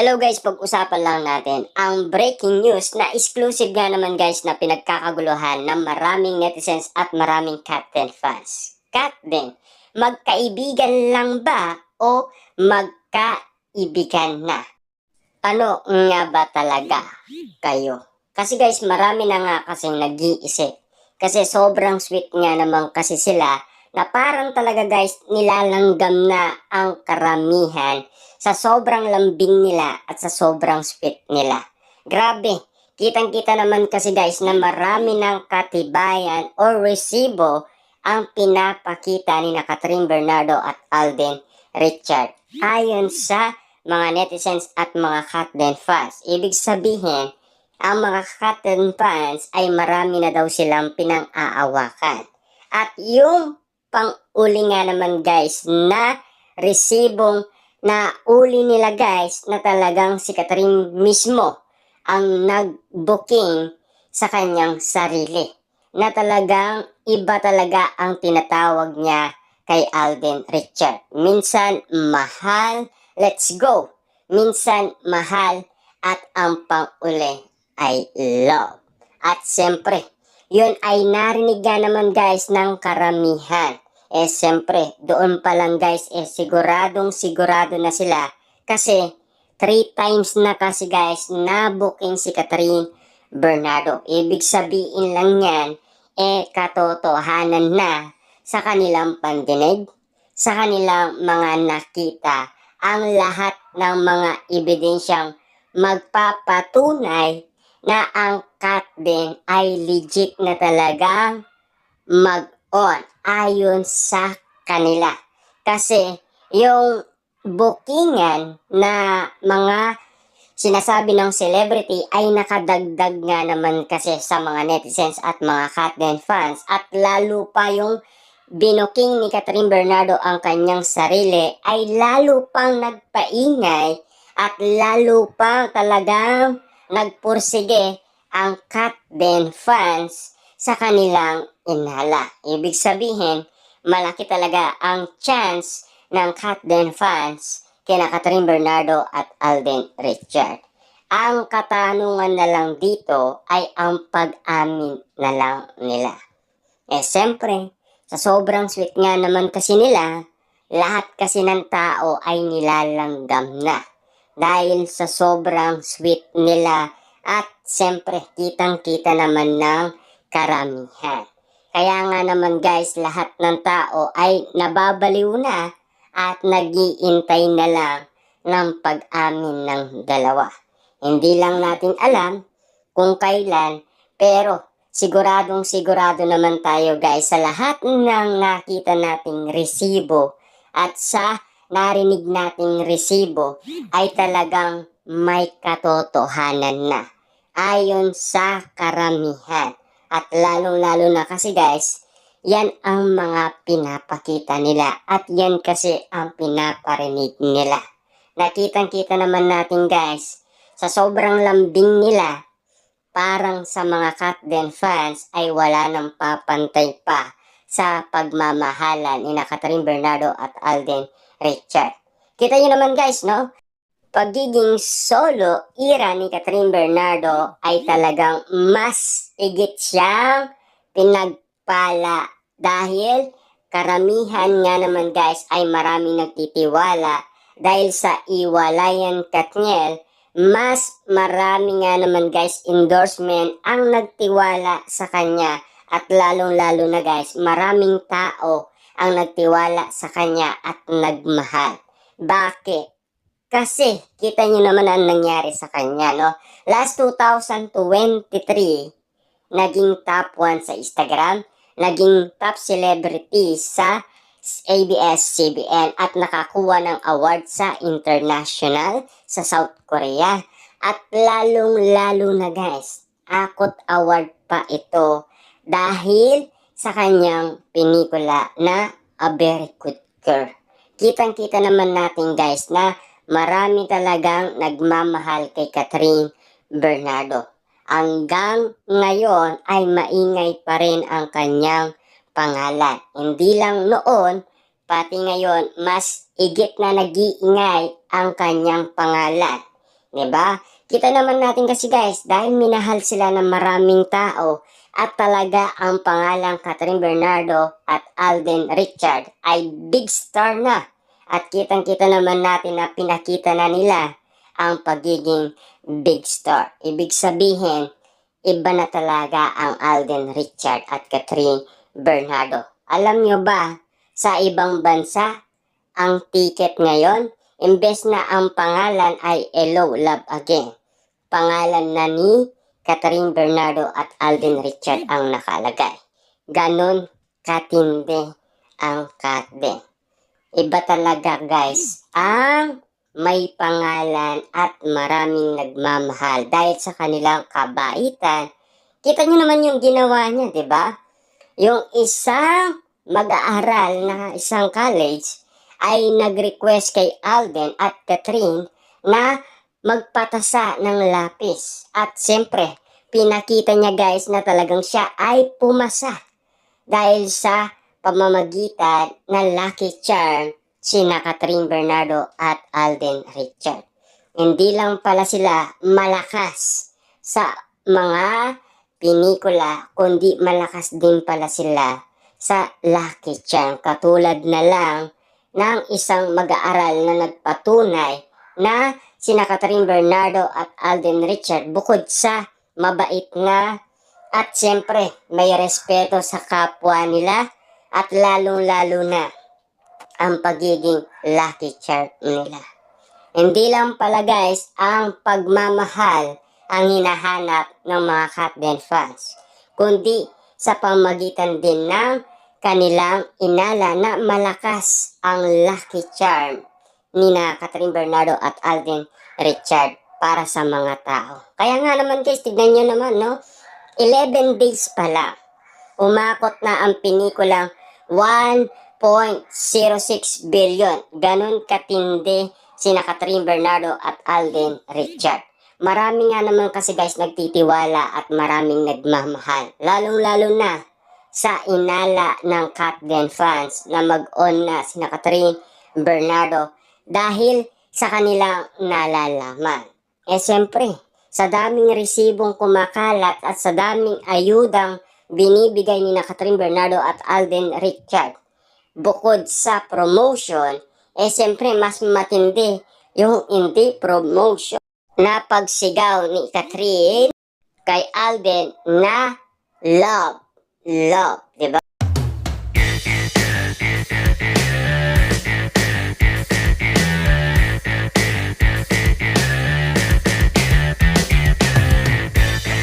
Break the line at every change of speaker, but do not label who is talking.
Hello guys, pag-usapan lang natin ang breaking news na exclusive nga naman guys na pinagkakaguluhan ng maraming netizens at maraming Captain fans. Captain, magkaibigan lang ba o magkaibigan na? Ano nga ba talaga kayo? Kasi guys, marami na nga kasing nag-iisip. Kasi sobrang sweet nga naman kasi sila na parang talaga guys nilalanggam na ang karamihan sa sobrang lambing nila at sa sobrang sweet nila. Grabe, kitang-kita naman kasi guys na marami ng katibayan o resibo ang pinapakita ni Catherine Bernardo at Alden Richard. Ayon sa mga netizens at mga Catden fans. Ibig sabihin, ang mga Catden fans ay marami na daw silang pinang-aawakan. At yung pang-uli nga naman guys na resibong na uli nila guys na talagang si Catherine mismo ang nag-booking sa kanyang sarili. Na talagang iba talaga ang tinatawag niya kay Alden Richard. Minsan mahal, let's go. Minsan mahal at ang pang-uli ay love. At siyempre, yun ay narinig nga naman guys ng karamihan. Siyempre, doon pa lang guys, sigurado na sila. Kasi, 3 times na kasi guys na booking si Catherine Bernardo. Ibig sabihin lang yan, katotohanan na sa kanilang pandinig, sa kanilang mga nakita, ang lahat ng mga ebidensyang magpapatunay na ang Catden ay legit na talagang mag-on ayon sa kanila. Kasi yung bookingan na mga sinasabi ng celebrity ay nakadagdag nga naman kasi sa mga netizens at mga Catden fans. At lalo pa yung binuking ni Catherine Bernardo ang kanyang sarili ay lalo pang nagpaingay at lalo pang talagang nagpursige ang Catden fans sa kanilang inhala. Ibig sabihin, malaki talaga ang chance ng Catden fans kina Catherine Bernardo at Alden Richard. Ang katanungan na lang dito ay ang pag-amin na lang nila. Siyempre, sa sobrang sweet nga naman kasi nila, lahat kasi ng tao ay nilalanggam na. Dahil sa sobrang sweet nila at siyempre kitang-kita naman ng karamihan. Kaya nga naman guys, lahat ng tao ay nababaliw na at nag-iintay na lang ng pag-amin ng dalawa. Hindi lang natin alam kung kailan, pero sigurado naman tayo guys sa lahat ng nakita nating resibo at sa narinig nating resibo ay talagang may katotohanan na ayon sa karamihan. At lalong-lalo na kasi guys, yan ang mga pinapakita nila at yan kasi ang pinaparinig nila. Nakitang-kita naman natin guys, sa sobrang lambing nila, parang sa mga Catden fans ay wala nang papantay pa sa pagmamahalan ni Catherine Bernardo at Alden Richard. Kita nyo naman guys, no? Pagiging solo era ni Catherine Bernardo ay talagang mas higit siyang pinagpala dahil karamihan nga naman guys ay maraming nagtitiwala dahil sa iwalayan Katniel, mas marami nga naman guys endorsement ang nagtiwala sa kanya at lalong-lalo na guys maraming tao ang nagtiwala sa kanya at nagmahal. Bakit? Kasi kita nyo naman ang nangyari sa kanya, no? Last 2023, naging top 1 sa Instagram, naging top celebrity sa ABS-CBN at nakakuha ng award sa international sa South Korea. At lalong-lalo na guys, akot award pa ito dahil sa kanyang pelikula na A Very Good Girl. Kitang-kita naman natin guys na marami talagang nagmamahal kay Catherine Bernardo. Hanggang ngayon ay maingay pa rin ang kanyang pangalan. Hindi lang noon, pati ngayon mas higit na nag-iingay ang kanyang pangalan. 'Diba? Kita naman natin kasi guys, dahil minahal sila ng maraming tao at talaga ang pangalang Catherine Bernardo at Alden Richard ay big star na. At kitang-kita naman natin na pinakita na nila ang pagiging big star. Ibig sabihin, iba na talaga ang Alden Richard at Catherine Bernardo. Alam nyo ba, sa ibang bansa, ang ticket ngayon, imbes na ang pangalan ay Hello, Love Again, pangalan na ni Catherine Bernardo at Alden Richard ang nakalagay. Ganon katindi ang Catden. Iba talaga guys ang may pangalan at maraming nagmamahal dahil sa kanilang kabaitan. Kita nyo naman yung ginawa niya, di ba? Yung isang mag-aaral na isang college ay nag-request kay Alden at Catherine na magpatasa ng lapis. At siyempre, pinakita niya guys na talagang siya ay pumasa dahil sa pamamagitan ng lucky charm sina Catherine Bernardo at Alden Richard. Hindi lang pala sila malakas sa mga pinikula, kundi malakas din pala sila sa lucky charm. Katulad na lang ng isang mag-aaral na nagpatunay na sina Catherine Bernardo at Alden Richard bukod sa mabait na at siyempre may respeto sa kapwa nila at lalong-lalo na ang pagiging lucky charm nila. Hindi lang pala guys ang pagmamahal ang hinahanap ng mga Catden fans, kundi sa pamagitan din ng kanilang inala na malakas ang lucky charm ni na Catherine Bernardo at Alden Richard para sa mga tao. Kaya nga naman guys, tignan nyo naman, no? 11 days pa lang, umakot na ang pinikulang 1.06 billion. Ganon katindi sina Catherine Bernardo at Alden Richard. Marami nga naman kasi guys nagtitiwala at maraming nagmamahal. Lalong-lalo na sa inala ng Catden fans na mag-on na sina Catherine Bernardo dahil sa kanilang nalalaman. Siyempre, sa daming resibong kumakalat at sa daming ayudang binibigay ni na Catherine Bernardo at Alden Richard, bukod sa promotion, siyempre mas matindi yung hindi promotion na pagsigaw ni Catherine kay Alden na love, love, diba?